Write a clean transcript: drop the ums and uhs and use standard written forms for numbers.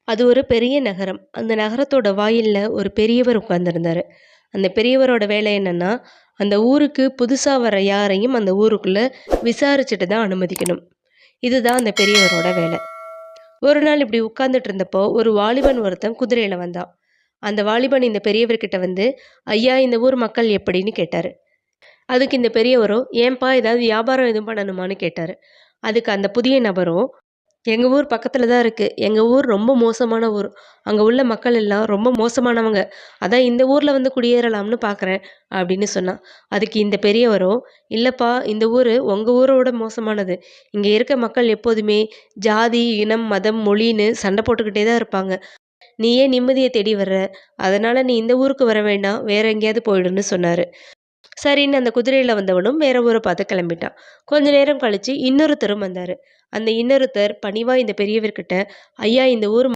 அது ஒரு பெரிய நகரம். அந்த நகரத்தோட வாயில்ல ஒரு பெரியவர் உட்கார்ந்திருந்தாரு. அந்த பெரியவரோட வேலை என்னன்னா, அந்த ஊருக்கு புதுசா வர யாரையும் அந்த ஊருக்குள்ள விசாரிச்சுட்டு தான் அனுமதிக்கணும். இதுதான் அந்த பெரியவரோட வேலை. ஒரு நாள் இப்படி உட்கார்ந்துட்டு இருந்தப்போ, ஒரு வாலிபன் ஒருத்தன் குதிரையில வந்தான். அந்த வாலிபன் இந்த பெரியவர்கிட்ட வந்து, "ஐயா, இந்த ஊர் மக்கள் எப்படின்னு?" கேட்டாரு. அதுக்கு இந்த பெரியவரோ, "ஏன்பா, ஏதாவது வியாபாரம் எதுவும் பண்ணணுமான்னு?" கேட்டாரு. அதுக்கு அந்த புதிய நபரோ, "எங்க ஊர் பக்கத்துல தான் இருக்கு. எங்க ஊர் ரொம்ப மோசமான ஊர். அங்க உள்ள மக்கள் எல்லாம் ரொம்ப மோசமானவங்க. அதான் இந்த ஊர்ல வந்து குடியேறலாம்னு பார்க்குறேன்" அப்படின்னு சொன்னான். அதுக்கு இந்த பெரியவரோ, "இல்லப்பா, இந்த ஊரு உங்க ஊரோட மோசமானது. இங்க இருக்க மக்கள் எப்போதுமே ஜாதி, இனம், மதம், மொழின்னு சண்டை போட்டுக்கிட்டே தான் இருப்பாங்க. நீ ஏன் நிம்மதிய தேடி வர்ற? அதனால நீ இந்த ஊருக்கு வர வேண்டாம். வேற எங்கேயாவது போயிடுன்னு" சொன்னாரு. சரின்னு அந்த குதிரையில வந்தவனும் வேற ஊர பார்த்து கிளம்பிட்டான். கொஞ்ச நேரம் கழிச்சு இன்னொருத்தரும் வந்தாரு. அந்த இன்னொருத்தர் பணிவா இந்த பெரியவர்கிட்ட, "ஐயா, இந்த ஊர்